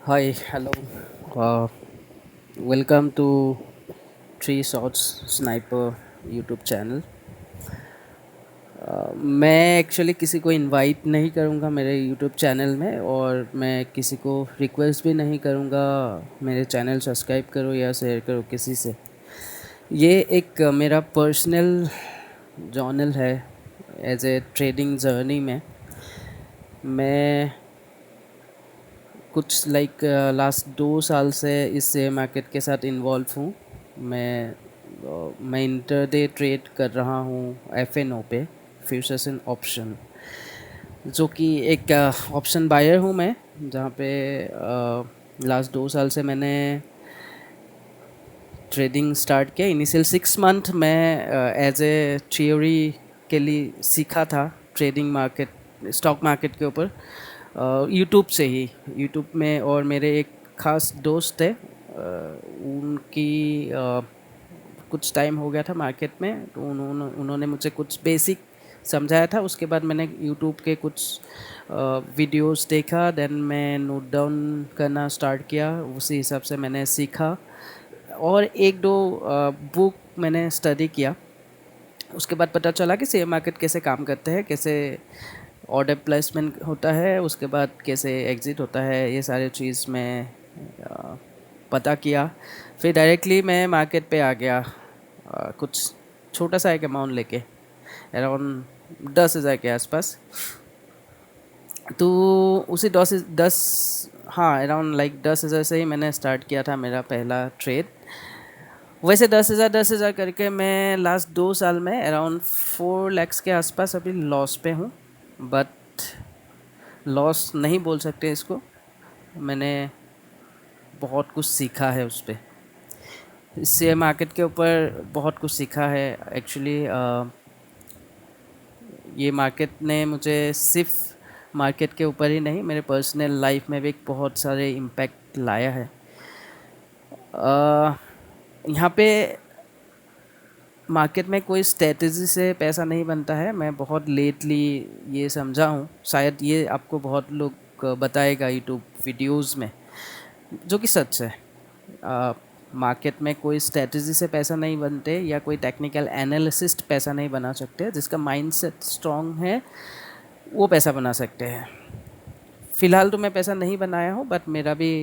Hi, hello. Uh, Welcome to Three Shots Sniper YouTube channel. मैं actually किसी को invite नहीं करूँगा मेरे यूट्यूब चैनल में, और मैं किसी को रिक्वेस्ट भी नहीं करूँगा मेरे चैनल सब्सक्राइब करो या शेयर करो किसी से। ये एक मेरा पर्सनल जर्नल है। एज ए ट्रेडिंग जर्नी में मैं कुछ लास्ट 2 साल से इस शेयर मार्केट के साथ इन्वॉल्व हूँ। मैं इंटरडे ट्रेड कर रहा हूँ एफ एन ओ पे, फ्यूचर्स एंड ऑप्शन, जो कि एक ऑप्शन बायर हूँ मैं, जहाँ पे लास्ट 2 साल से मैंने ट्रेडिंग स्टार्ट किया। इनिशियल 6 मंथ मैं एज ए थियोरी के लिए सीखा था ट्रेडिंग मार्केट, स्टॉक मार्केट के ऊपर, यूट्यूब से ही, यूट्यूब में। और मेरे एक ख़ास दोस्त थे, उनकी कुछ टाइम हो गया था मार्केट में, तो उन्होंने मुझे कुछ बेसिक समझाया था। उसके बाद मैंने यूट्यूब के कुछ वीडियोस देखा, देन मैं नोट डाउन करना स्टार्ट किया, उसी हिसाब से मैंने सीखा। और एक दो बुक मैंने स्टडी किया। उसके बाद पता चला कि शेयर मार्केट कैसे काम करते हैं, कैसे ऑर्डर प्लेसमेंट होता है, उसके बाद कैसे एग्ज़िट होता है, ये सारी चीज़ मैं पता किया। फिर डायरेक्टली मैं मार्केट पे आ गया, कुछ छोटा सा एक अमाउंट लेके, अराउंड 10,000 के आसपास। तो उसी दस, हाँ, अराउंड लाइक 10,000 से ही मैंने स्टार्ट किया था मेरा पहला ट्रेड। वैसे 10,000 करके मैं लास्ट 2 साल में अराउंड 4 lakhs के आसपास अभी लॉस पे हूँ। बट लॉस नहीं बोल सकते इसको, मैंने बहुत कुछ सीखा है उस पे, शेयर मार्केट के ऊपर बहुत कुछ सीखा है एक्चुअली। ये मार्केट ने मुझे सिर्फ मार्केट के ऊपर ही नहीं, मेरे पर्सनल लाइफ में भी बहुत सारे इम्पैक्ट लाया है। यहाँ पे मार्केट में कोई स्ट्रेटजी से पैसा नहीं बनता है, मैं बहुत लेटली ये समझा हूँ। शायद ये आपको बहुत लोग बताएगा यूट्यूब वीडियोस में, जो कि सच है। मार्केट में कोई स्ट्रेटजी से पैसा नहीं बनते, या कोई टेक्निकल एनालिसिस्ट पैसा नहीं बना सकते। जिसका माइंडसेट स्ट्रॉन्ग है वो पैसा बना सकते हैं। फ़िलहाल तो मैं पैसा नहीं बनाया हूँ, बट मेरा भी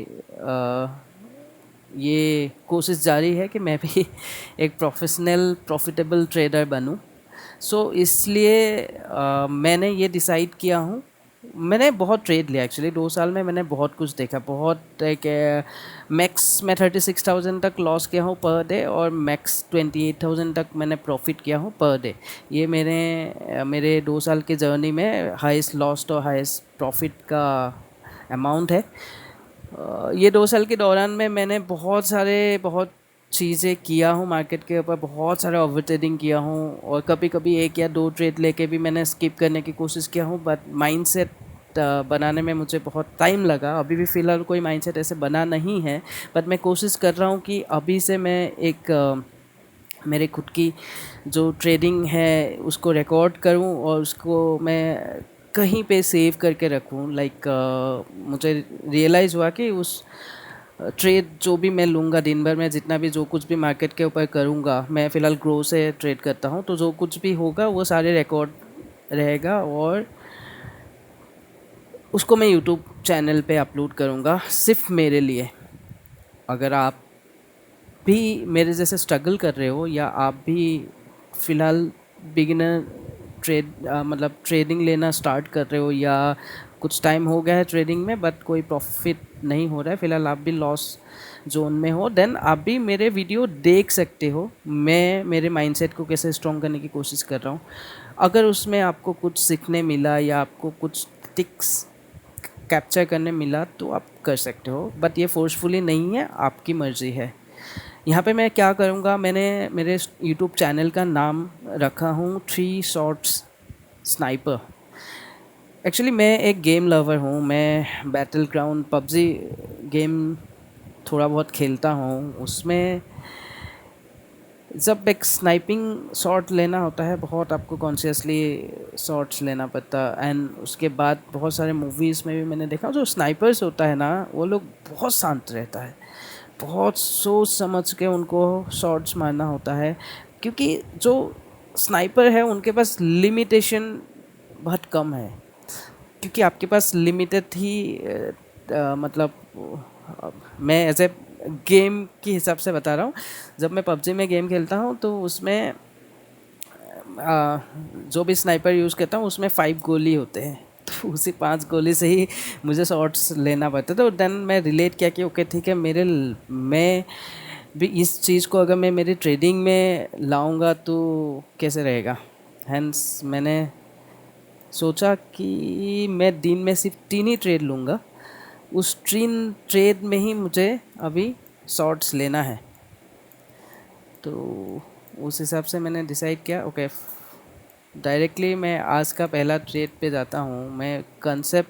ये कोशिश जारी है कि मैं भी एक प्रोफेशनल प्रॉफिटेबल ट्रेडर बनूं। सो इसलिए मैंने ये डिसाइड किया हूँ। मैंने बहुत ट्रेड लिया एक्चुअली 2 साल में, मैंने बहुत कुछ देखा। बहुत एक मैक्स मैं 36,000 तक लॉस किया हूँ पर डे, और मैक्स 28,000 तक मैंने प्रॉफिट किया हूँ पर डे। ये मेरे 2 साल के जर्नी में हाईएस्ट लॉस और हाईएस्ट प्रॉफिट का अमाउंट है। ये 2 साल के दौरान में मैंने बहुत चीज़ें किया हूँ मार्केट के ऊपर, बहुत सारा ओवर ट्रेडिंग किया हूँ, और कभी कभी एक या दो ट्रेड लेके भी मैंने स्किप करने की कोशिश किया हूँ। बट माइंडसेट बनाने में मुझे बहुत टाइम लगा। अभी भी फ़िलहाल कोई माइंडसेट ऐसे बना नहीं है, बट मैं कोशिश कर रहा हूँ कि अभी से मैं एक मेरे खुद की जो ट्रेडिंग है उसको रिकॉर्ड करूं, और उसको मैं कहीं पे सेव करके रखूं। मुझे रियलाइज़ हुआ कि उस ट्रेड जो भी मैं लूँगा दिन भर में, जितना भी जो कुछ भी मार्केट के ऊपर करूँगा, मैं फ़िलहाल ग्रो से ट्रेड करता हूँ, तो जो कुछ भी होगा वो सारे रिकॉर्ड रहेगा, और उसको मैं यूट्यूब चैनल पे अपलोड करूँगा सिर्फ मेरे लिए। अगर आप भी मेरे जैसे स्ट्रगल कर रहे हो, या आप भी फ़िलहाल बिगिनर मतलब ट्रेडिंग लेना स्टार्ट कर रहे हो, या कुछ टाइम हो गया है ट्रेडिंग में बट कोई प्रॉफिट नहीं हो रहा है, फ़िलहाल आप भी लॉस जोन में हो, देन आप भी मेरे वीडियो देख सकते हो। मैं मेरे माइंडसेट को कैसे स्ट्रॉन्ग करने की कोशिश कर रहा हूँ। अगर उसमें आपको कुछ सीखने मिला, या आपको कुछ टिक्स कैप्चर करने मिला, तो आप कर सकते हो, बट ये फोर्सफुली नहीं है, आपकी मर्ज़ी है। यहाँ पे मैं क्या करूँगा, मैंने मेरे यूट्यूब चैनल का नाम रखा हूँ थ्री शॉट्स स्नाइपर। एक्चुअली मैं एक गेम लवर हूँ, मैं बैटल ग्राउंड पबजी गेम थोड़ा बहुत खेलता हूँ। उसमें जब एक स्नाइपिंग शॉट लेना होता है बहुत आपको कॉन्शियसली शॉट्स लेना पड़ता है। एंड उसके बाद बहुत सारे मूवीज़ में भी मैंने देखा जो स्नाइपर्स होता है ना वो लोग बहुत शांत रहता है, बहुत सोच समझ के उनको शॉट्स मारना होता है, क्योंकि जो स्नाइपर है उनके पास लिमिटेशन बहुत कम है, क्योंकि आपके पास लिमिटेड ही मतलब मैं एज ए गेम के हिसाब से बता रहा हूँ। जब मैं पबजी में गेम खेलता हूँ तो उसमें जो भी स्नाइपर यूज़ करता हूँ उसमें 5 गोली होते हैं, तो उसी 5 गोली से ही मुझे शॉट्स लेना पड़ता है। तो देन मैं रिलेट किया कि ओके ठीक है, मैं भी इस चीज़ को अगर मैं मेरी ट्रेडिंग में लाऊंगा तो कैसे रहेगा। हैंस मैंने सोचा कि मैं दिन में सिर्फ 3 ही ट्रेड लूँगा, उस 3 ट्रेड में ही मुझे अभी शॉर्ट्स लेना है। तो उस हिसाब से मैंने डिसाइड किया ओके डायरेक्टली मैं आज का पहला ट्रेड पे जाता हूँ। मैं कंसेप्ट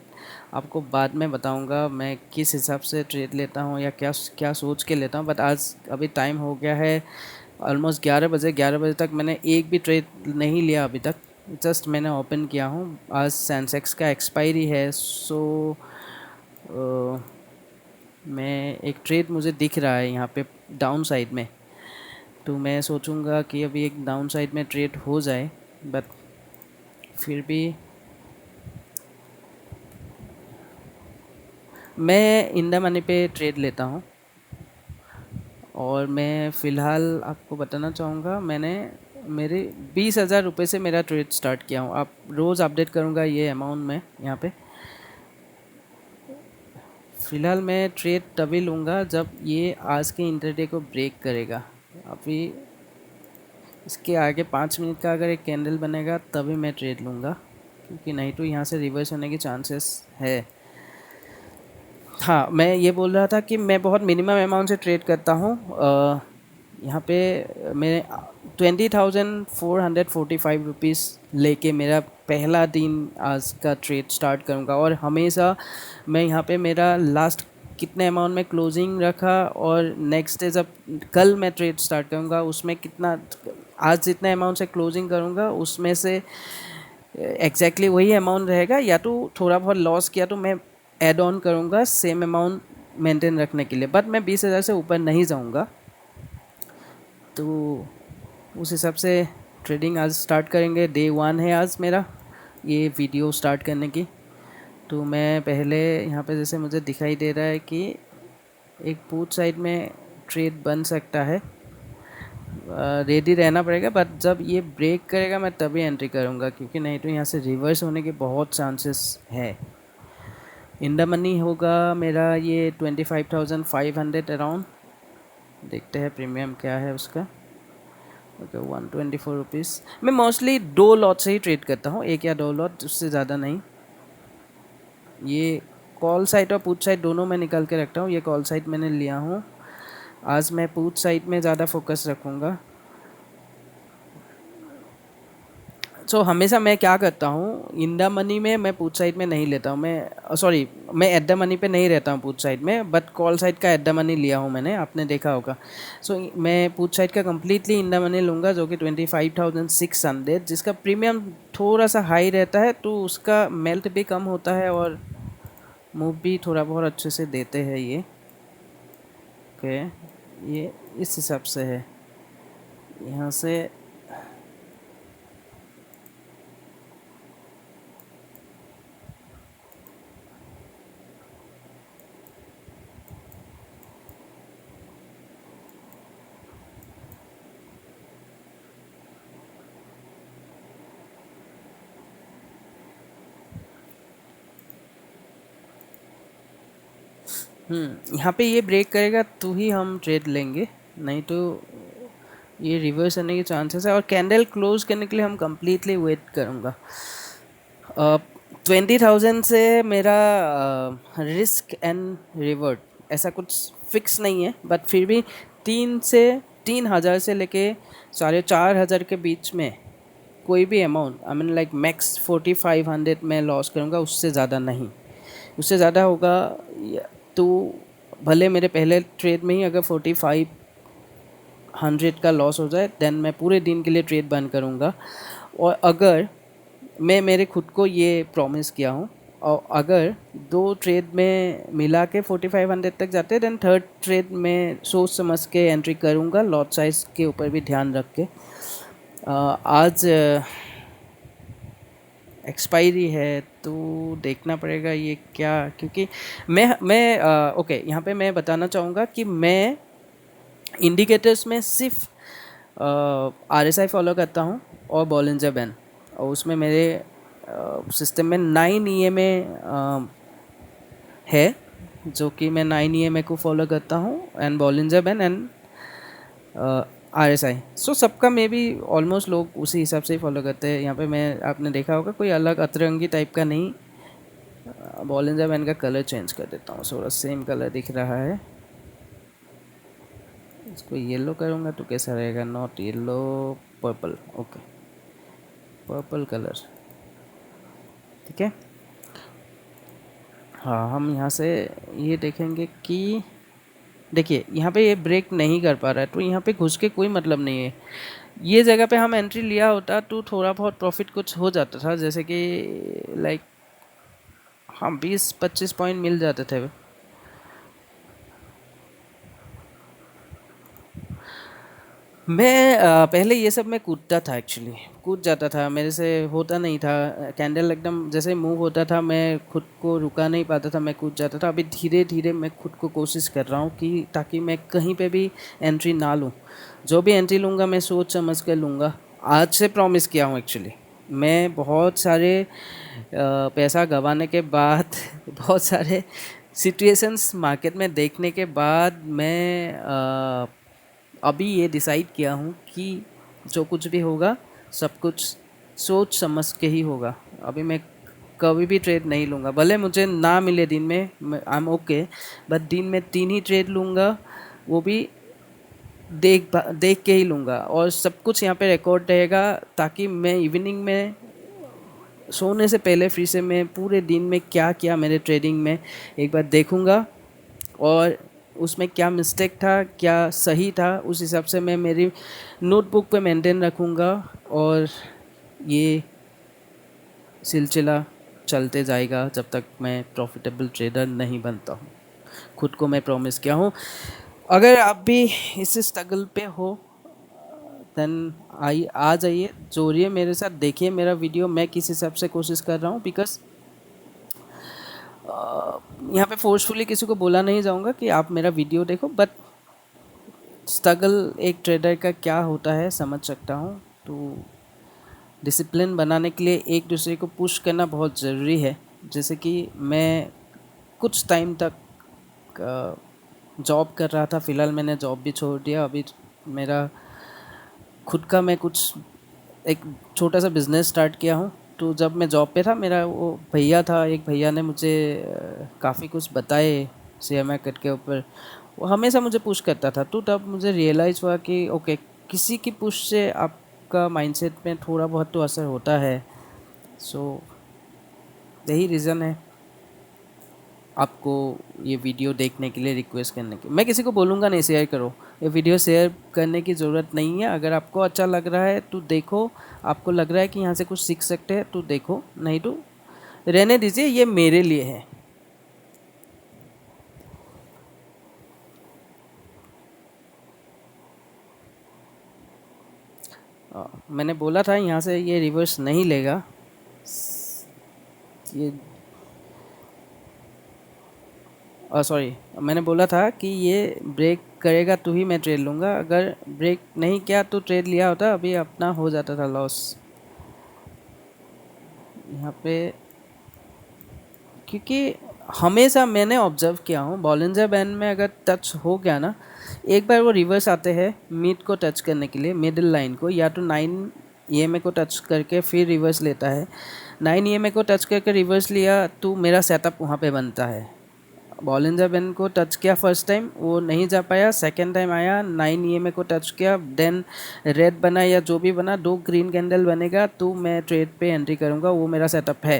आपको बाद में बताऊँगा मैं किस हिसाब से ट्रेड लेता हूँ या क्या क्या सोच के लेता हूँ, बट आज अभी टाइम हो गया है ऑलमोस्ट 11 बजे। 11 बजे तक मैंने एक भी ट्रेड नहीं लिया अभी तक, जस्ट मैंने ओपन किया हूँ। आज सेंसेक्स का एक्सपायरी है, सो मैं एक ट्रेड मुझे दिख रहा है यहाँ पे डाउन साइड में, तो मैं सोचूंगा कि अभी एक डाउन साइड में ट्रेड हो जाए, बट फिर भी मैं इंडा मनी पे ट्रेड लेता हूँ। और मैं फ़िलहाल आपको बताना चाहूँगा मैंने मेरे 20,000 रुपये से मेरा ट्रेड स्टार्ट किया हूँ। आप रोज़ अपडेट करूँगा ये अमाउंट में यहाँ पे। फ़िलहाल मैं ट्रेड तभी लूँगा जब ये आज के इंटरडे को ब्रेक करेगा। अभी इसके आगे 5 मिनट का अगर एक कैंडल बनेगा तभी मैं ट्रेड लूँगा, क्योंकि नहीं तो यहाँ से रिवर्स होने की चांसेस है। हाँ, मैं ये बोल रहा था कि मैं बहुत मिनिमम अमाउंट से ट्रेड करता हूँ। यहाँ पे मैं 20,445 रुपीज़ लेके मेरा पहला दिन आज का ट्रेड स्टार्ट करूँगा। और हमेशा मैं यहाँ पे मेरा लास्ट कितने अमाउंट में क्लोजिंग रखा और नेक्स्ट डे जब कल मैं ट्रेड स्टार्ट करूँगा उसमें कितना, आज जितने अमाउंट से क्लोजिंग करूँगा उसमें से एग्जैक्टली वही अमाउंट रहेगा, या तो थोड़ा बहुत लॉस किया तो मैं ऐड ऑन करूँगा सेम अमाउंट मेंटेन रखने के लिए, बट मैं 20,000 से ऊपर नहीं जाऊँगा। तो उस हिसाब से ट्रेडिंग आज स्टार्ट करेंगे। डे 1 है आज मेरा ये वीडियो स्टार्ट करने की। तो मैं पहले यहाँ पे जैसे मुझे दिखाई दे रहा है कि एक पुट साइड में ट्रेड बन सकता है, रेडी रहना पड़ेगा, बट जब ये ब्रेक करेगा मैं तभी एंट्री करूँगा, क्योंकि नहीं तो यहाँ से रिवर्स होने के बहुत चांसेस है। इंडा मनी होगा मेरा ये 25,500 अराउंड। देखते हैं प्रीमियम क्या है उसका। Okay 124 rupees. मैं मोस्टली 2 लॉट से ही ट्रेड करता हूँ, 1 या 2 लॉट, उससे ज़्यादा नहीं। ये कॉल साइड और पुट साइड दोनों मैं निकाल के रखता हूँ। ये कॉल साइड मैंने लिया हूँ, आज मैं पुट साइड में ज़्यादा फोकस रखूँगा। सो हमेशा मैं क्या करता हूँ इंडा मनी में मैं पुट साइड में नहीं लेता हूँ, मैं सॉरी मैं एट द मनी पे नहीं रहता हूँ पुट साइड में, बट कॉल साइड का एट द मनी लिया हूँ मैंने, आपने देखा होगा। सो मैं पुट साइड का कम्प्लीटली इंडा मनी लूँगा जो कि 25,600, जिसका प्रीमियम थोड़ा सा हाई रहता है तो उसका मेल्ट भी कम होता है और मूव भी थोड़ा बहुत अच्छे से देते हैं ये। ओके ये इस हिसाब से है। यहाँ से यहाँ पे ये ब्रेक करेगा तो ही हम ट्रेड लेंगे, नहीं तो ये रिवर्स होने के चांसेस है। और कैंडल क्लोज करने के लिए हम कम्प्लीटली वेट करूँगा। 20,000 से मेरा रिस्क एंड रिवर्ट ऐसा कुछ फिक्स नहीं है, बट फिर भी 3,000 से लेके 4,500 के बीच में कोई भी amount, I mean like max 4,500 में लॉस करूँगा, उससे ज़्यादा नहीं। उससे ज़्यादा होगा तो भले मेरे पहले ट्रेड में ही अगर 45 100 का लॉस हो जाए देन मैं पूरे दिन के लिए ट्रेड बंद करूँगा। और अगर मैं मेरे खुद को ये प्रॉमिस किया हूँ, और अगर 2 ट्रेड में मिला के 4500 तक जाते हैं देन थर्ड ट्रेड में सोच समझ के एंट्री करूँगा, लॉट साइज के ऊपर भी ध्यान रख के। आज एक्सपायरी है तो देखना पड़ेगा ये क्या, क्योंकि मैं ओके, यहाँ पे मैं बताना चाहूँगा कि मैं इंडिकेटर्स में सिर्फ RSI फॉलो करता हूँ और बॉलिंजर बैंड, और उसमें मेरे सिस्टम में 9 EMA है, जो कि मैं 9 EMA को फॉलो करता हूँ, and Bollinger band and RSI। सो सबका मे भी ऑलमोस्ट लोग उसी हिसाब से ही फॉलो करते हैं। यहाँ पे मैं आपने देखा होगा कोई अलग अतरंगी टाइप का नहीं। बॉलिंजर बैंड का कलर चेंज कर देता हूँ, थोड़ा सेम कलर दिख रहा है। इसको येलो करूँगा तो कैसा रहेगा, not yellow, purple, okay purple colour, ठीक है। हाँ, हम यहाँ से ये देखेंगे कि देखिए यहाँ पे ये ब्रेक नहीं कर पा रहा है, तो यहाँ पे घुस के कोई मतलब नहीं है। ये जगह पे हम एंट्री लिया होता तो थोड़ा बहुत प्रॉफिट कुछ हो जाता था, जैसे कि लाइक हाँ 20-25 पॉइंट मिल जाते थे। मैं पहले ये सब में कूदता था, एक्चुअली कूद जाता था, मेरे से होता नहीं था। कैंडल एकदम जैसे मूव होता था मैं खुद को रुका नहीं पाता था, मैं कूद जाता था। अभी धीरे धीरे मैं खुद को कोशिश कर रहा हूँ कि ताकि मैं कहीं पे भी एंट्री ना लूँ। जो भी एंट्री लूँगा मैं सोच समझ कर लूँगा। आज से प्रॉमिस किया हूँ एक्चुअली। मैं बहुत सारे पैसा गंवाने के बाद बहुत सारे सिचुएशंस मार्केट में देखने के बाद मैं अभी ये डिसाइड किया हूँ कि जो कुछ भी होगा सब कुछ सोच समझ के ही होगा। अभी मैं कभी भी ट्रेड नहीं लूँगा, भले मुझे ना मिले दिन में, आई एम ओके, बट दिन में 3 ही ट्रेड लूँगा, वो भी देख के ही लूँगा। और सब कुछ यहाँ पे रिकॉर्ड रहेगा, ताकि मैं इवनिंग में सोने से पहले फिर से मैं पूरे दिन में क्या किया मेरे ट्रेडिंग में एक बार देखूँगा, और उसमें क्या मिस्टेक था क्या सही था उस हिसाब से मैं मेरी नोटबुक पे मेंटेन रखूँगा, और ये सिलसिला चलते जाएगा जब तक मैं प्रॉफिटेबल ट्रेडर नहीं बनता हूँ। खुद को मैं प्रॉमिस किया हूँ। अगर आप भी इस स्ट्रगल पे हो देन आ जाइए, जोड़िए मेरे साथ, देखिए मेरा वीडियो। मैं किस हिसाब से कोशिश कर रहा हूँ, बिकॉज यहाँ पे फोर्सफुली किसी को बोला नहीं जाऊँगा कि आप मेरा वीडियो देखो, बट स्ट्रगल एक ट्रेडर का क्या होता है समझ सकता हूँ। तो डिसिप्लिन बनाने के लिए एक दूसरे को पुश करना बहुत ज़रूरी है। जैसे कि मैं कुछ टाइम तक जॉब कर रहा था, फ़िलहाल मैंने जॉब भी छोड़ दिया। अभी मेरा खुद का मैं कुछ एक छोटा सा बिज़नेस स्टार्ट किया हूँ। तो जब मैं जॉब पे था, मेरा वो भैया था, एक भैया ने मुझे काफ़ी कुछ बताए शेयर मार्केट के ऊपर। वो हमेशा मुझे पुश करता था, तो तब मुझे रियलाइज़ हुआ कि ओके, किसी की पुश से आपका माइंडसेट में थोड़ा बहुत तो असर होता है। सो यही रीज़न है आपको ये वीडियो देखने के लिए रिक्वेस्ट करने की। मैं किसी को बोलूँगा नहीं शेयर करो, ये वीडियो शेयर करने की ज़रूरत नहीं है। अगर आपको अच्छा लग रहा है तो देखो, आपको लग रहा है कि यहाँ से कुछ सीख सकते हैं तो देखो, नहीं तो रहने दीजिए, ये मेरे लिए है। मैंने बोला था यहाँ से ये रिवर्स नहीं लेगा, ये सॉरी, मैंने बोला था कि ये ब्रेक करेगा तो ही मैं ट्रेड लूँगा। अगर ब्रेक नहीं किया तो ट्रेड लिया होता, अभी अपना हो जाता था लॉस। यहाँ पे क्योंकि हमेशा मैंने ऑब्जर्व किया हूँ, बॉलिंजर बैंड में अगर टच हो गया ना, एक बार वो रिवर्स आते हैं मिड को टच करने के लिए, मिडिल लाइन को, या तो 9 EMA को टच करके फिर रिवर्स लेता है। 9 EMA को टच करके रिवर्स लिया तो मेरा सेटअप वहाँ पे बनता है। बॉलिंजर बैंड को टच किया फर्स्ट टाइम, वो नहीं जा पाया, सेकेंड टाइम आया 9 EMA को टच किया, देन रेड बना या जो भी बना, 2 ग्रीन कैंडल बनेगा तो मैं ट्रेड पे एंट्री करूँगा, वो मेरा सेटअप है।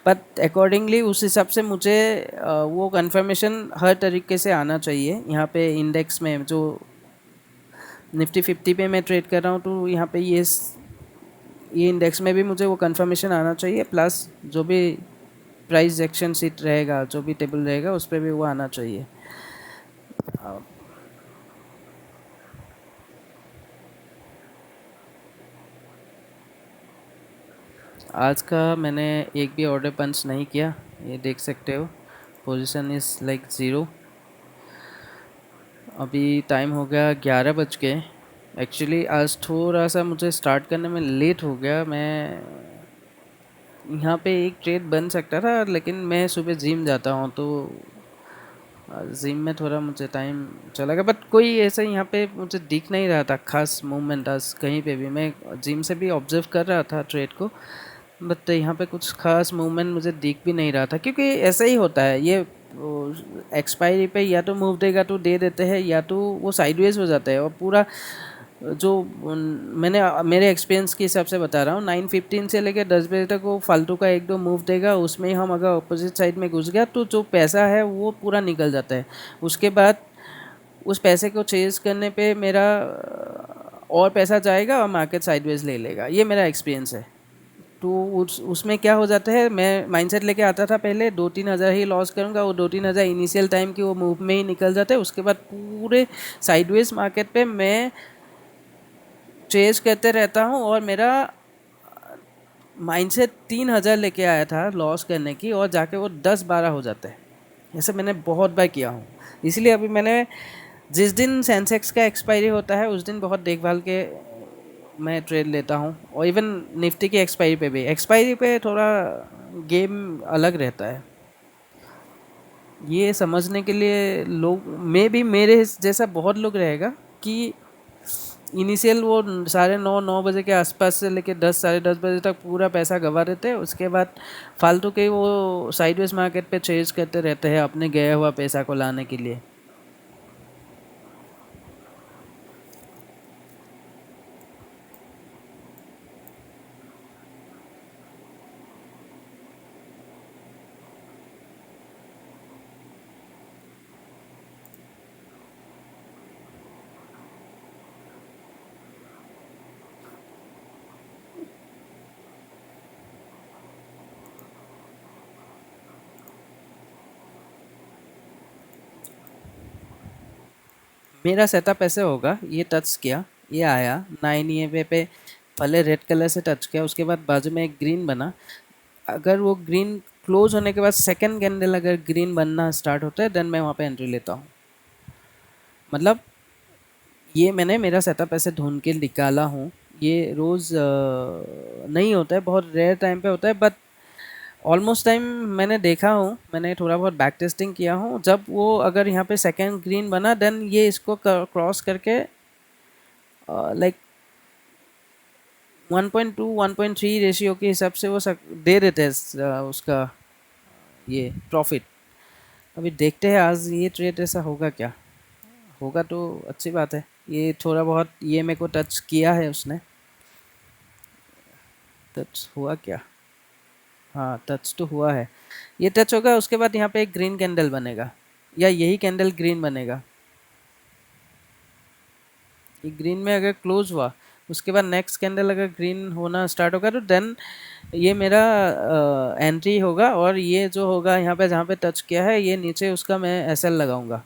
बट अकॉर्डिंगली उस हिसाब से मुझे वो कंफर्मेशन हर तरीके से आना चाहिए। यहाँ पे इंडेक्स में जो निफ्टी 50 पे मैं ट्रेड कर रहा हूँ, तो यहाँ पे ये इंडेक्स में भी मुझे वो कंफर्मेशन आना चाहिए, प्लस जो भी प्राइस एक्शन सीट रहेगा, जो भी टेबल रहेगा, उस पर भी वो आना चाहिए। आज का मैंने एक भी ऑर्डर पंच नहीं किया, ये देख सकते हो। Position is like zero. अभी टाइम हो गया 11 बज के। एक्चुअली आज थोड़ा सा मुझे स्टार्ट करने में लेट हो गया। मैं यहाँ पे एक ट्रेड बन सकता था, लेकिन मैं सुबह जिम जाता हूँ, तो जिम में थोड़ा मुझे टाइम चला गया। बट कोई ऐसा यहाँ पे मुझे दिख नहीं रहा था खास मूवमेंट आज कहीं पे भी। मैं जिम से भी ऑब्जर्व कर रहा था ट्रेड को, बट यहाँ पे कुछ खास मूवमेंट मुझे दिख भी नहीं रहा था, क्योंकि ऐसा ही होता है ये। एक्सपायरी पे या तो मूव देगा तो दे देते हैं, या तो वो साइडवेज हो जाता है। और पूरा जो मैंने मेरे एक्सपीरियंस के हिसाब से बता रहा हूँ, 9:15 से लेकर 10 बजे तक वो फालतू का एक दो मूव देगा, उसमें हम अगर अपोजिट साइड में घुस गया तो जो पैसा है वो पूरा निकल जाता है। उसके बाद उस पैसे को चेज करने पे मेरा और पैसा जाएगा और मार्केट साइडवेज ले लेगा। ये मेरा एक्सपीरियंस है। तो उसमें क्या हो जाता है, मैं माइंडसेट लेके आता था पहले 2-3 हज़ार ही लॉस करूँगा, वो 2-3 हज़ार इनिशियल टाइम की वो मूव में ही निकल जाते हैं। उसके बाद पूरे साइडवेज मार्केट पे मैं चेज करते रहता हूँ, और मेरा माइंडसेट 3 हज़ार लेके आया था लॉस करने की, और जाके वो 10-12 हो जाता है। ऐसे मैंने बहुत बार किया हूँ। इसलिए अभी मैंने जिस दिन सेंसेक्स का एक्सपायरी होता है उस दिन बहुत देखभाल के मैं ट्रेड लेता हूँ। और इवन निफ्टी की एक्सपायरी पे थोड़ा गेम अलग रहता है। ये समझने के लिए लोग में भी मेरे जैसा बहुत लोग रहेगा कि इनिशियल वो 9:30 9 बजे के आसपास से लेके 10 साढ़े 10 बजे तक पूरा पैसा गंवा देते हैं। उसके बाद फालतू के वो साइडवेज मार्केट पे चेज करते रहते हैं अपने गया हुआ पैसा को लाने के लिए। मेरा सेटअप ऐसे होगा, ये टच किया, ये आया 9 पे पहले रेड कलर से टच किया, उसके बाद बाजू में एक ग्रीन बना। अगर वो ग्रीन क्लोज होने के बाद सेकंड कैंडल अगर ग्रीन बनना स्टार्ट होता है, देन मैं वहाँ पे एंट्री लेता हूँ। मतलब ये मैंने मेरा सेटअप ऐसे ढूंढ के निकाला हूँ। ये रोज़ नहीं होता है, बहुत रेयर टाइम पे होता है, बट ऑलमोस्ट टाइम मैंने देखा हूँ। मैंने थोड़ा बहुत बैक टेस्टिंग किया हूँ। जब वो अगर यहाँ पे सेकंड ग्रीन बना, देन ये इसको क्रॉस करके लाइक 1.2 1.3 रेशियो के हिसाब से वो दे देते हैं उसका ये प्रॉफिट। अभी देखते हैं आज ये ट्रेड ऐसा होगा क्या। होगा तो अच्छी बात है। ये थोड़ा बहुत ये मेरे को टच किया है उसने। टच हुआ क्या? हाँ, टच तो हुआ है। ये टच होगा, उसके बाद यहाँ पे एक ग्रीन कैंडल बनेगा, या यही कैंडल ग्रीन बनेगा। ये ग्रीन में अगर क्लोज हुआ, उसके बाद नेक्स्ट कैंडल अगर ग्रीन होना स्टार्ट होगा, तो देन ये मेरा एंट्री होगा। और ये जो होगा यहाँ पे जहाँ पे टच किया है, ये नीचे उसका मैं एसएल लगाऊंगा।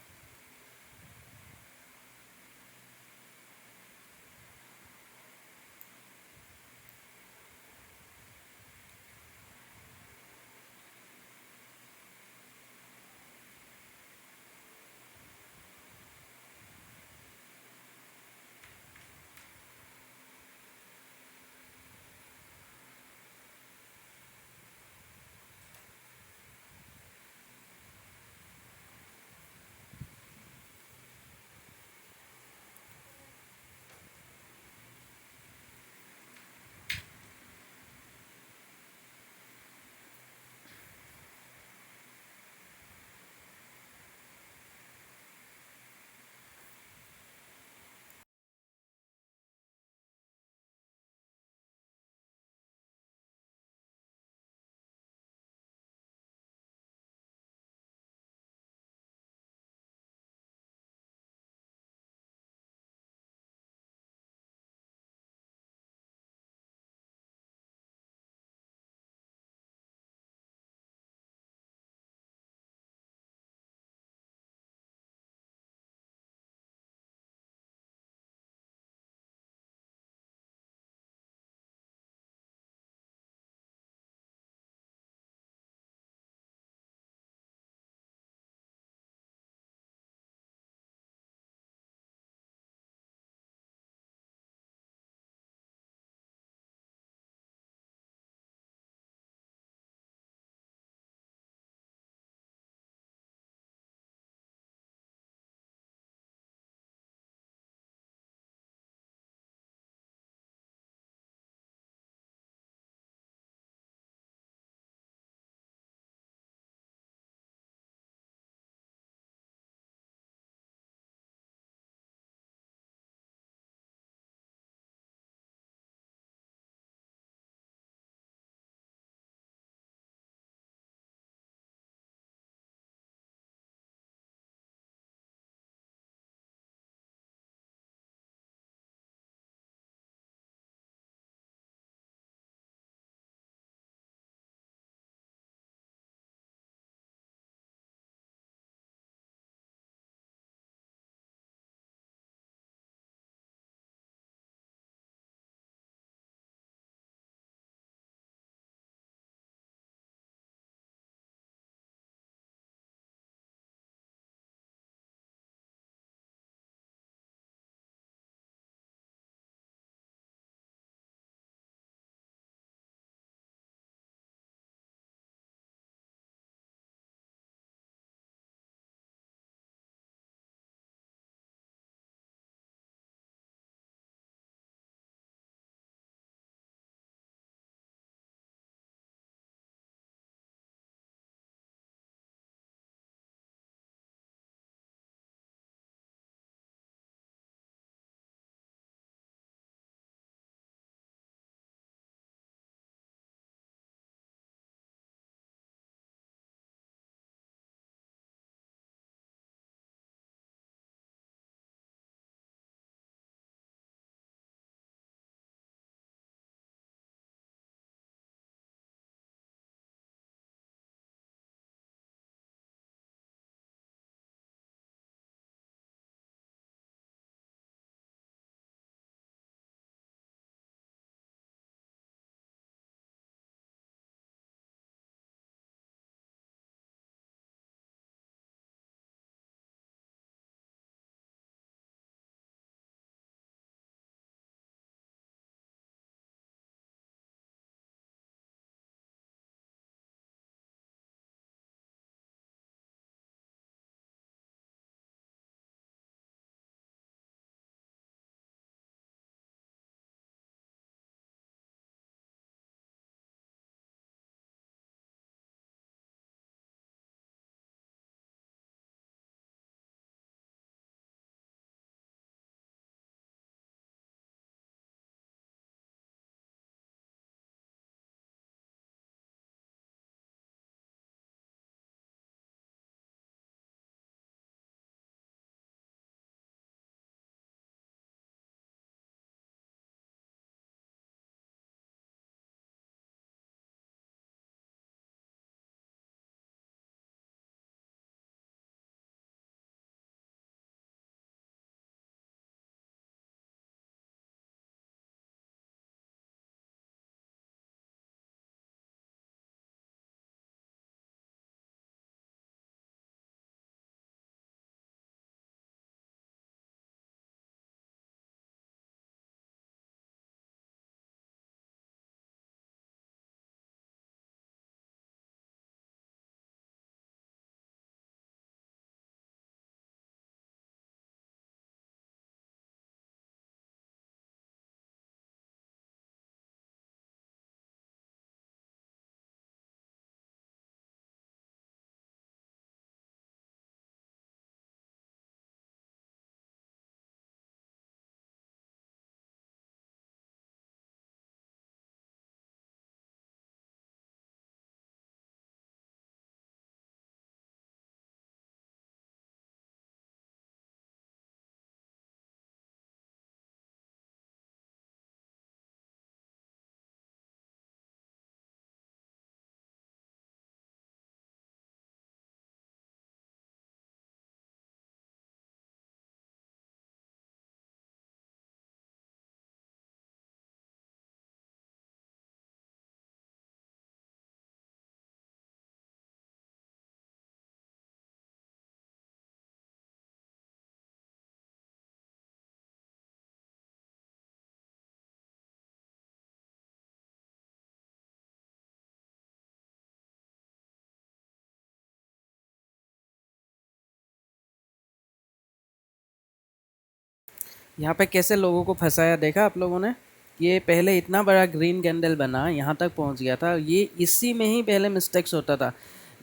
यहाँ पे कैसे लोगों को फंसाया देखा आप लोगों ने। ये पहले इतना बड़ा ग्रीन कैंडल बना, यहाँ तक पहुँच गया था। ये इसी में ही पहले मिस्टेक्स होता था।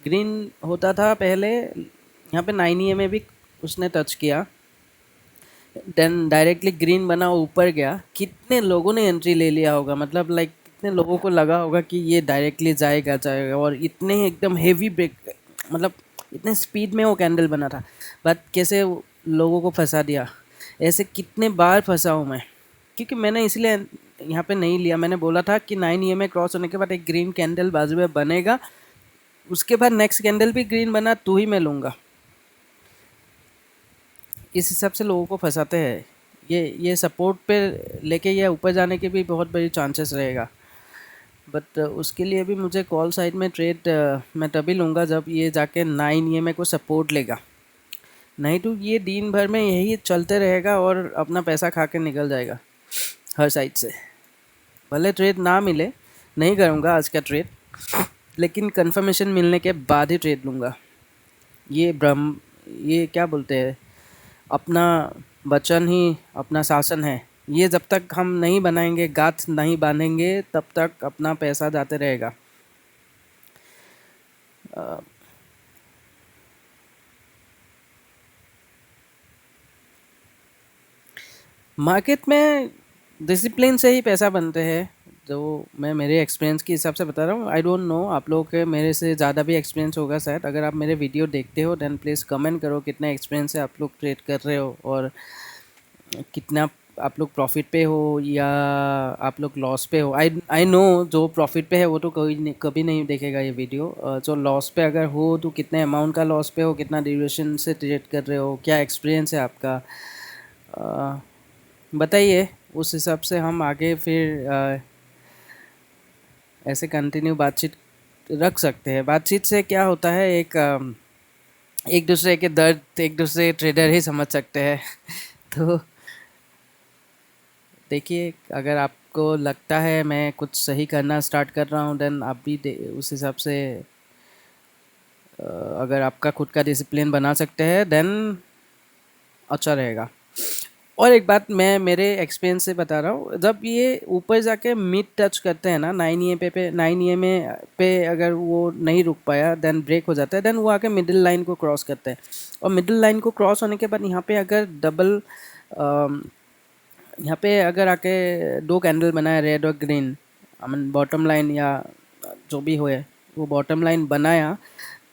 ग्रीन होता था पहले, यहाँ पे 9 में भी उसने टच किया, देन डायरेक्टली ग्रीन बना, ऊपर गया। कितने लोगों ने एंट्री ले लिया होगा, मतलब लाइक कितने लोगों को लगा होगा कि ये डायरेक्टली जाएगा जाएगा, और इतने एकदम हेवी ब्रेक, मतलब इतने स्पीड में वो कैंडल बना था। बट कैसे लोगों को फंसा दिया। ऐसे कितने बार फंसा हूँ मैं, क्योंकि मैंने इसलिए यहाँ पे नहीं लिया। मैंने बोला था कि 9 क्रॉस होने के बाद एक ग्रीन कैंडल बाजू में बनेगा, उसके बाद नेक्स्ट कैंडल भी ग्रीन बना तो ही मैं लूँगा। इस हिसाब से लोगों को फंसाते हैं। ये सपोर्ट पे लेके ये ऊपर जाने के भी बहुत बड़ी चांसेस रहेगा। बट उसके लिए भी मुझे कॉल साइड में ट्रेड मैं तभी लूँगा जब ये जाके 9 को सपोर्ट लेगा। नहीं तो ये दिन भर में यही चलते रहेगा और अपना पैसा खा के निकल जाएगा हर साइड से। भले ट्रेड ना मिले, नहीं करूँगा आज का ट्रेड, लेकिन कंफर्मेशन मिलने के बाद ही ट्रेड लूँगा। ये क्या बोलते हैं, अपना वचन ही अपना शासन है। ये जब तक हम नहीं बनाएंगे, गांठ नहीं बांधेंगे, तब तक अपना पैसा जाते रहेगा। मार्केट में डिसिप्लिन से ही पैसा बनते हैं, जो मैं मेरे एक्सपीरियंस के हिसाब से बता रहा हूँ। आई डोंट नो, आप लोगों के मेरे से ज़्यादा भी एक्सपीरियंस होगा शायद। अगर आप मेरे वीडियो देखते हो देन प्लीज़ कमेंट करो कितना एक्सपीरियंस है, आप लोग ट्रेड कर रहे हो, और कितना आप लोग प्रॉफिट पे हो या आप लोग लॉस पे हो। आई आई नो, जो प्रॉफिट पे है वो तो कभी नहीं देखेगा ये वीडियो। जो लॉस पे अगर हो तो कितने अमाउंट का लॉस पे हो, कितना ड्यूरेशन से ट्रेड कर रहे हो, क्या एक्सपीरियंस है आपका, बताइए। उस हिसाब से हम आगे फिर ऐसे कंटिन्यू बातचीत रख सकते हैं। बातचीत से क्या होता है, एक दूसरे के दर्द एक दूसरे ट्रेडर ही समझ सकते हैं। तो देखिए, अगर आपको लगता है मैं कुछ सही करना स्टार्ट कर रहा हूँ, देन आप भी उस हिसाब से अगर आपका खुद का डिसिप्लिन बना सकते हैं देन अच्छा रहेगा। और एक बात मैं मेरे एक्सपीरियंस से बता रहा हूँ, जब ये ऊपर जाके मिड टच करते हैं ना, 9 पे 9 में पे अगर वो नहीं रुक पाया, देन ब्रेक हो जाता है, देन वो आके मिडिल लाइन को क्रॉस करते हैं। और मिडिल लाइन को क्रॉस होने के बाद यहाँ पे अगर डबल, यहाँ पे अगर आके दो कैंडल बनाया, रेड और green, I mean bottom line या जो भी हो, वो बॉटम लाइन बनाया,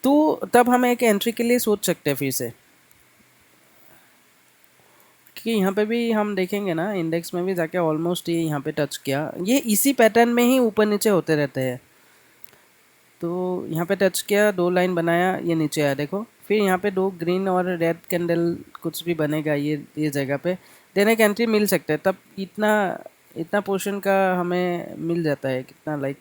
तो तब हम एक एंट्री के लिए सोच सकते हैं फिर से। कि यहाँ पे भी हम देखेंगे ना, इंडेक्स में भी जाके ऑलमोस्ट ये यहाँ पे टच किया, ये इसी पैटर्न में ही ऊपर नीचे होते रहते हैं। तो यहाँ पे टच किया, दो लाइन बनाया, ये नीचे आया देखो, फिर यहाँ पे दो ग्रीन और रेड कैंडल कुछ भी बनेगा ये जगह पे, देन एक एंट्री मिल सकता है। तब इतना इतना पोर्शन का हमें मिल जाता है, कितना लाइक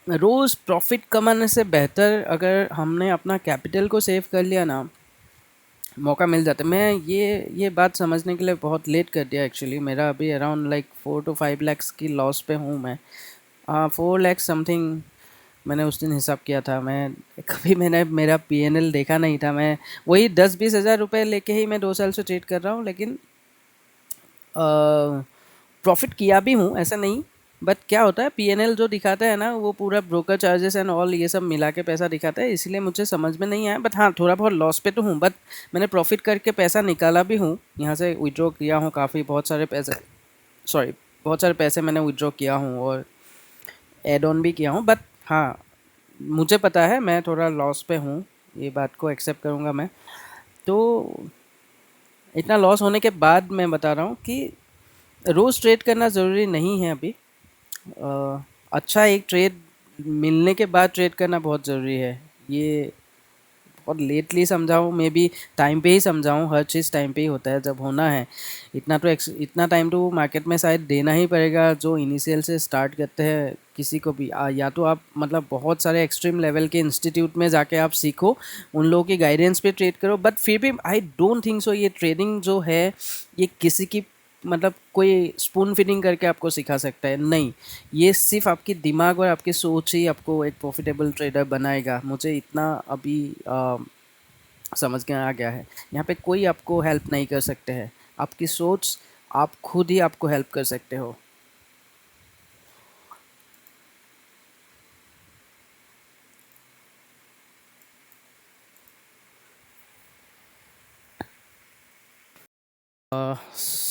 रोज़ प्रॉफिट कमाने से बेहतर अगर हमने अपना कैपिटल को सेव कर लिया ना, मौका मिल जाता है। मैं ये बात समझने के लिए बहुत लेट कर दिया एक्चुअली। मेरा अभी अराउंड लाइक 4 to 5 lakhs की लॉस पे हूँ मैं। 4 lakhs समथिंग मैंने उस दिन हिसाब किया था। मैं कभी मैंने मेरा पीएनएल देखा नहीं था। मैं वही 10-20 हज़ार रुपये लेके ही मैं 2 साल से ट्रेड कर रहा हूँ, लेकिन प्रॉफिट किया भी हूँ, ऐसा नहीं। बट क्या होता है, पीएनएल जो दिखाता है ना, वो पूरा ब्रोकर चार्जेस एंड ऑल ये सब मिला के पैसा दिखाता है, इसलिए मुझे समझ में नहीं आया। बट हाँ, थोड़ा बहुत लॉस पे तो हूँ, बट मैंने प्रॉफिट करके पैसा निकाला भी हूँ, यहाँ से विड्रॉ किया हूँ काफ़ी, बहुत सारे पैसे, सॉरी, बहुत सारे पैसे मैंने विड्रॉ किया हूँ और एड ऑन भी किया हूँ। बट हाँ, मुझे पता है मैं थोड़ा लॉस पे हूँ, ये बात को एक्सेप्ट करूँगा मैं। तो इतना लॉस होने के बाद मैं बता रहा हूँ कि रोज़ ट्रेड करना ज़रूरी नहीं है अभी। अच्छा एक ट्रेड मिलने के बाद ट्रेड करना बहुत ज़रूरी है। ये और लेटली समझाऊँ, मे बी टाइम पे ही समझाऊँ, हर चीज़ टाइम पे ही होता है जब होना है। इतना टाइम तो मार्केट में शायद देना ही पड़ेगा जो इनिशियल से स्टार्ट करते हैं किसी को भी। या तो आप मतलब बहुत सारे एक्सट्रीम लेवल के इंस्टीट्यूट में जाके आप सीखो, उन लोगों की गाइडेंस पे ट्रेड करो, बट फिर भी आई डोंट थिंक सो ये ट्रेडिंग जो है ये किसी की मतलब कोई स्पून फीडिंग करके आपको सिखा सकता है, नहीं। ये सिर्फ आपकी दिमाग और आपकी सोच ही आपको एक प्रॉफिटेबल ट्रेडर बनाएगा। मुझे इतना अभी समझ में आ गया है। यहाँ पे कोई आपको हेल्प नहीं कर सकते हैं, आपकी सोच, आप खुद ही आपको हेल्प कर सकते हो।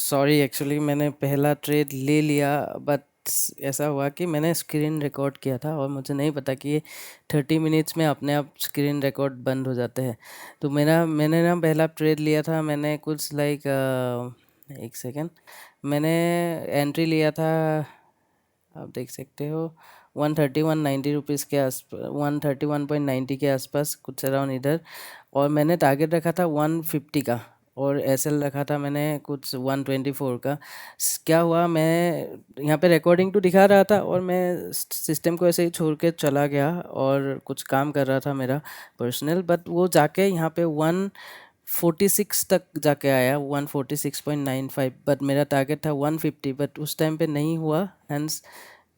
सॉरी, एक्चुअली मैंने पहला ट्रेड ले लिया, बट ऐसा हुआ कि मैंने स्क्रीन रिकॉर्ड किया था और मुझे नहीं पता कि ये 30 मिनट्स में अपने आप स्क्रीन रिकॉर्ड बंद हो जाते हैं। तो मैंने ना पहला ट्रेड लिया था, मैंने कुछ लाइक एक सेकेंड, मैंने एंट्री लिया था, आप देख सकते हो 130 190 रुपीज़ के आस 131.90 के आसपास कुछ अराउंड इधर। और मैंने टारगेट रखा था 150 का, और एसएल रखा था मैंने कुछ 124 का। क्या हुआ, मैं यहाँ पे रिकॉर्डिंग तो दिखा रहा था और मैं सिस्टम को ऐसे ही छोड़ के चला गया और कुछ काम कर रहा था मेरा पर्सनल, बट वो जाके यहाँ पे 146 तक जाके आया, 146.95, बट मेरा टारगेट था 150, बट उस टाइम पे नहीं हुआ। हैंस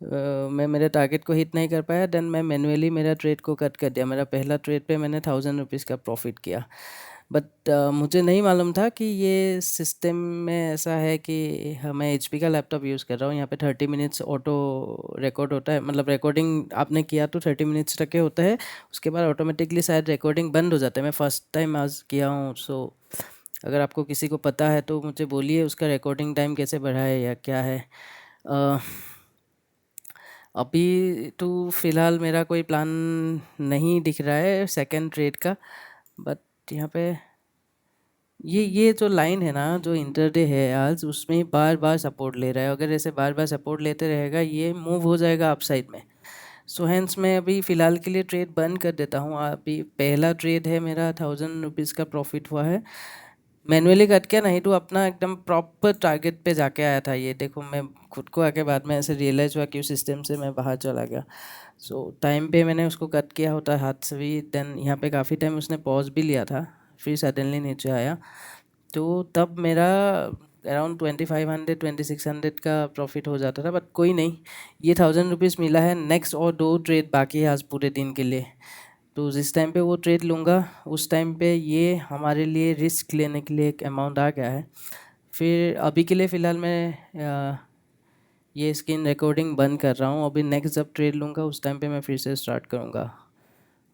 मैं मेरे टारगेट को हिट नहीं कर पाया, देन मैं मैन्युअली मेरा ट्रेड को कट कर दिया। मेरा पहला ट्रेड पे मैंने 1000 रुपीज़ का प्रॉफिट किया। बट मुझे नहीं मालूम था कि ये सिस्टम में ऐसा है कि मैं एचपी का लैपटॉप यूज़ कर रहा हूँ, यहाँ पे 30 मिनट्स ऑटो रिकॉर्ड होता है, मतलब रिकॉर्डिंग आपने किया तो 30 मिनट्स तक के होता है, उसके बाद ऑटोमेटिकली शायद रिकॉर्डिंग बंद हो जाता है। मैं फर्स्ट टाइम आज किया हूँ, सो अगर आपको किसी को पता है तो मुझे बोलिए उसका रिकॉर्डिंग टाइम कैसे बढ़ाए या क्या है। अ, अभी तो फ़िलहाल मेरा कोई प्लान नहीं दिख रहा है सेकंड ट्रेड का, बट यहाँ पे ये जो लाइन है ना, जो इंटरडे है आज, उसमें बार बार सपोर्ट ले रहा है। अगर ऐसे बार बार सपोर्ट लेते रहेगा ये मूव हो जाएगा अप साइड में। सो हैंस मैं अभी फ़िलहाल के लिए ट्रेड बंद कर देता हूँ। अभी पहला ट्रेड है मेरा, 1000 रुपीज़ का प्रॉफिट हुआ है मैनुअली कट के, नहीं तो अपना एकदम प्रॉपर टारगेट पे जाके आया था। ये देखो, मैं खुद को आके बाद में ऐसे रियलाइज़ हुआ कि उस सिस्टम से मैं बाहर चला गया। सो टाइम पे मैंने उसको कट किया होता हाथ से भी, देन यहाँ पे काफ़ी टाइम उसने पॉज भी लिया था, फिर सडनली नीचे आया। तो तब मेरा अराउंड 2500 2600 का प्रॉफिट हो जाता था, बट कोई नहीं, ये 1000 रुपीज़ मिला है। नेक्स्ट और दो ट्रेड बाकी है आज पूरे दिन के लिए, तो जिस टाइम पे वो ट्रेड लूँगा उस टाइम पे ये हमारे लिए रिस्क लेने के लिए एक अमाउंट आ गया है। फिर अभी के लिए फ़िलहाल मैं ये स्क्रीन रिकॉर्डिंग बंद कर रहा हूँ। अभी नेक्स्ट जब ट्रेड लूँगा उस टाइम पे मैं फिर से स्टार्ट करूँगा।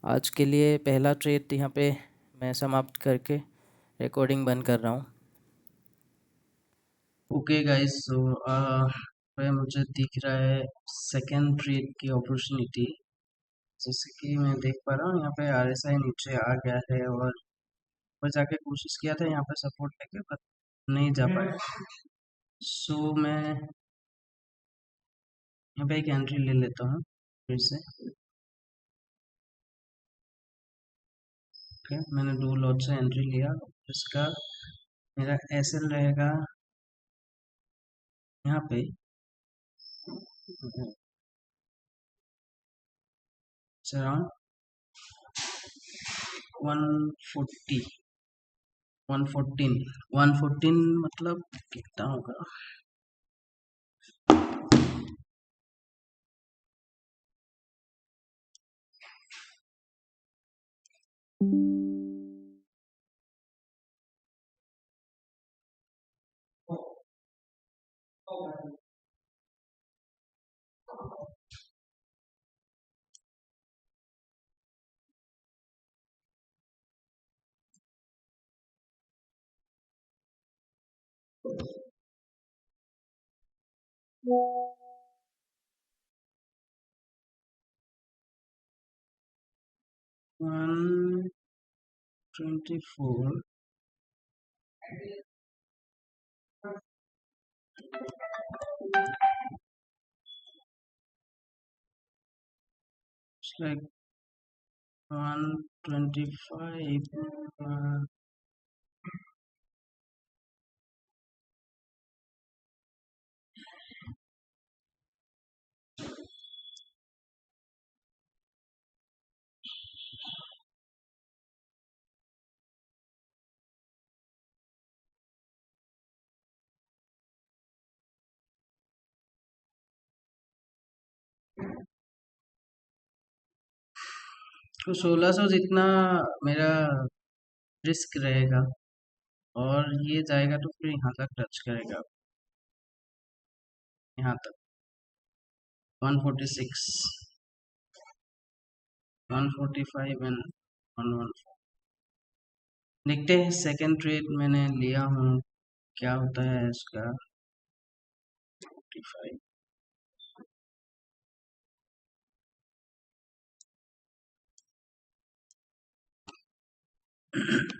आज के लिए पहला ट्रेड यहाँ पे मैं समाप्त करके रिकॉर्डिंग बंद कर रहा हूँ। ओके गाइस, सो मुझे दिख रहा है सेकेंड ट्रेड की अपॉर्चुनिटी। जैसे कि मैं देख पा रहा हूँ यहाँ पे आरएसआई नीचे आ गया है, और ऊपर जाके कोशिश किया था यहाँ पे सपोर्ट लेके, पर नहीं जा पाया। सो मैं यहाँ पे एक एंट्री ले लेता हूँ फिर से। ओके, मैंने दो लॉट से एंट्री लिया। इसका मेरा एसएल रहेगा यहाँ पे अराउंड 140 114 114, मतलब कितना होगा। 124. It's like 125. तो 1600 जितना मेरा रिस्क रहेगा, और ये जाएगा तो फिर यहाँ तक टच करेगा, यहाँ तक 146, 145 एंड 114। देखते हैं, सेकेंड ट्रेड मैंने लिया हूँ, क्या होता है इसका। 45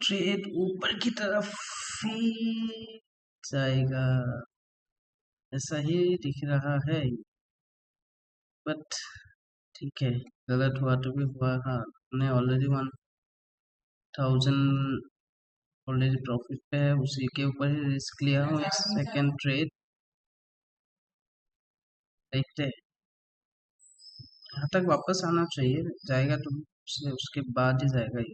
ट्रेड ऊपर की तरफ ही जाएगा, ऐसा ही दिख रहा है, बट ठीक है, गलत हुआ तो भी हुआ। हाँ, हमने ऑलरेडी 1000 ऑलरेडी प्रॉफिट पे है, उसी के ऊपर ही रिस्क लिया हूँ इस सेकेंड ट्रेड। देखते हैं, यहाँ तक वापस आना चाहिए, जाएगा तो उसके बाद ही जाएगा ये।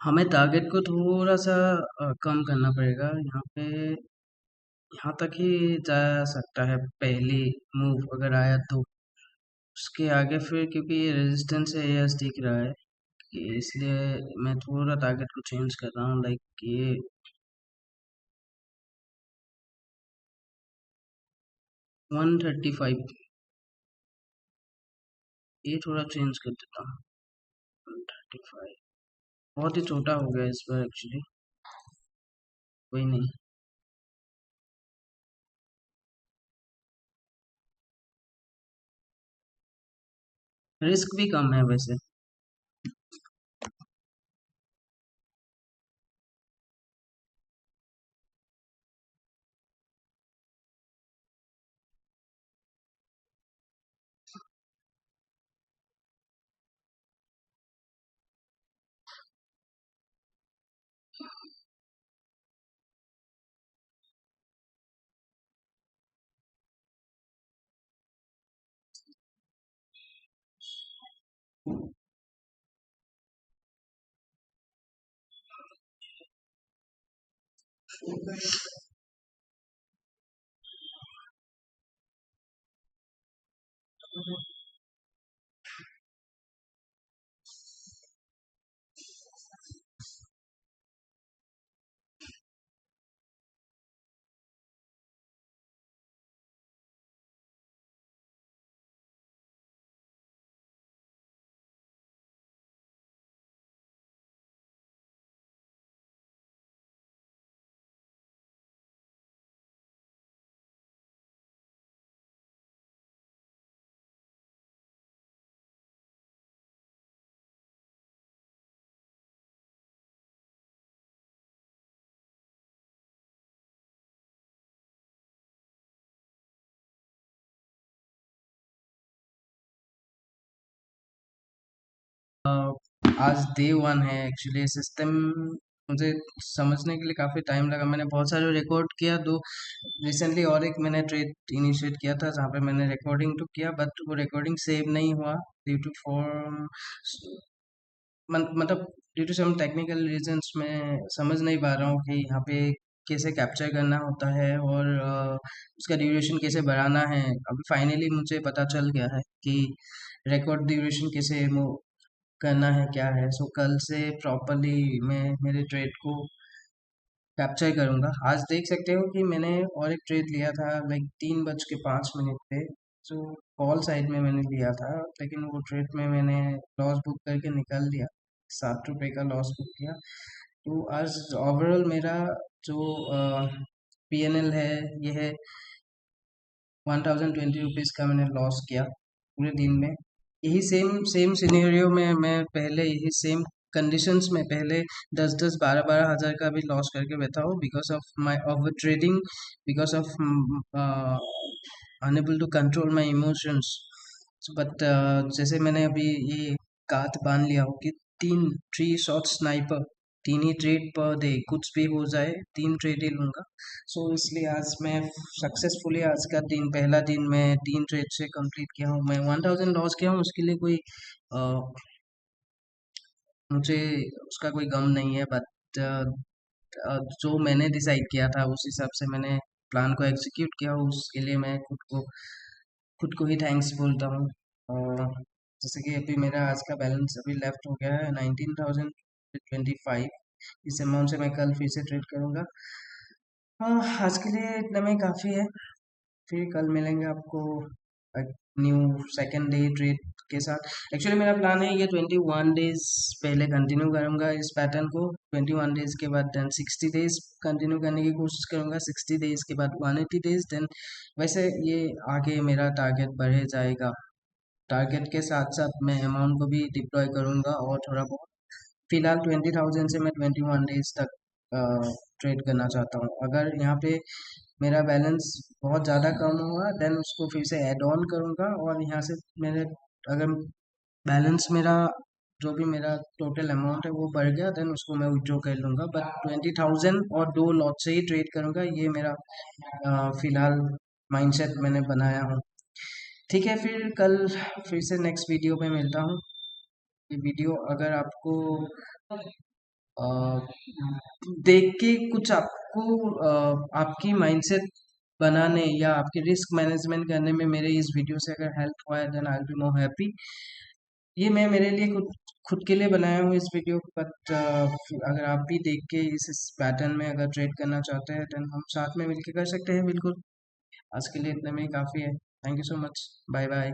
हमें टारगेट को थोड़ा सा कम करना पड़ेगा, यहाँ पे यहाँ तक ही जा सकता है पहली मूव अगर आया तो। उसके आगे फिर क्योंकि ये रेजिस्टेंस एरियाज दिख रहा है, इसलिए मैं थोड़ा टारगेट को चेंज कर रहा हूँ, लाइक ये 135, ये थोड़ा चेंज कर देता हूँ। 55 बहुत ही छोटा हो गया इस बार एक्चुअली। कोई नहीं। रिस्क भी कम है वैसे। आज डे वन है एक्चुअली। सिस्टम मुझे समझने के लिए काफ़ी टाइम लगा। मैंने बहुत सारे रिकॉर्ड किया। दो रिसेंटली और एक मैंने ट्रेड इनिशिएट किया था जहाँ पे मैंने रिकॉर्डिंग तो किया, बट वो रिकॉर्डिंग सेव नहीं हुआ ड्यू टू फॉर मतलब due to some technical reasons. मैं समझ नहीं पा रहा हूँ कि यहाँ पे कैसे कैप्चर करना होता है और उसका ड्यूरेशन कैसे बढ़ाना है। अभी फाइनली मुझे पता चल गया है कि रिकॉर्ड ड्यूरेशन कैसे करना है क्या है। सो कल से प्रॉपरली मैं मेरे ट्रेड को कैप्चर करूंगा। आज देख सकते हो कि मैंने और एक ट्रेड लिया था लाइक 3:05 पे। जो कॉल साइड में मैंने लिया था, लेकिन वो ट्रेड में मैंने लॉस बुक करके निकल दिया। 7 रुपए का लॉस बुक किया। तो आज ओवरऑल मेरा जो पीएनएल है ये है 1020 रुपीज़ का मैंने लॉस किया पूरे दिन में। यही सेम सेम सिनेरियो में मैं पहले यही सेम कंडीशंस में पहले 10-10 12-12 हज़ार का भी लॉस करके बैठा हूँ because of my over trading, because of unable to control my emotions. But जैसे मैंने अभी ये गांठ बांध लिया हो कि 3 शॉट स्नाइपर, 3 ही ट्रेड पर डे, कुछ भी हो जाए 3 ट्रेड ही लूंगा। सो इसलिए आज मैं सक्सेसफुली आज का दिन, पहला दिन मैं 3 ट्रेड से कंप्लीट किया हूँ। मैं 1000 लॉस किया हूँ, उसके लिए कोई अ, मुझे उसका कोई गम नहीं है। बट जो मैंने डिसाइड किया था उस हिसाब से मैंने प्लान को एग्जीक्यूट किया। उसके लिए मैं खुद को ही थैंक्स बोलता हूँ। और जैसे कि अभी मेरा आज का बैलेंस अभी लेफ्ट हो गया है 19,025। इस अमाउंट से मैं कल फिर से ट्रेड करूँगा। हाँ, आज के लिए इतना में काफ़ी है। फिर कल मिलेंगे आपको न्यू सेकेंड डे ट्रेड के साथ। एक्चुअली मेरा प्लान है ये 21 डेज पहले कंटिन्यू करूँगा इस पैटर्न को। 21 डेज के बाद देन 60 डेज कंटिन्यू करने की कोशिश करूँगा। 60 डेज के बाद 180 डेज, देन वैसे ये आगे मेरा टारगेट बढ़े जाएगा। टारगेट के साथ साथ मैं अमाउंट को भी डिप्लॉय करूँगा और थोड़ा बहुत। फिलहाल 20,000 से मैं 21 डेज तक ट्रेड करना चाहता हूँ। अगर यहाँ पे मेरा बैलेंस बहुत ज़्यादा कम हुआ देन उसको फिर से ऐड ऑन करूँगा, और यहाँ से मेरे अगर बैलेंस मेरा जो भी मेरा टोटल अमाउंट है वो बढ़ गया देन उसको मैं विड्रॉ कर लूँगा। बट 20,000 और 2 लॉट से ही ट्रेड करूँगा, ये मेरा फिलहाल माइंडसेट मैंने बनाया हूँ। ठीक है, फिर कल फिर से नेक्स्ट वीडियो पे मिलता हूँ। ये वीडियो अगर आपको अ, देख के कुछ आपको आपकी माइंडसेट बनाने या आपके रिस्क मैनेजमेंट करने में मेरे इस वीडियो से अगर हेल्प हुआ है then I will be more happy. ये मैं मेरे लिए खुद खुद के लिए बनाया हूँ इस वीडियो। बट अगर आप भी देख के इस पैटर्न में अगर ट्रेड करना चाहते हैं देन हम साथ में मिलकर कर सकते हैं बिल्कुल। आज के लिए इतने में ही काफ़ी है। Thank you so much. Bye bye.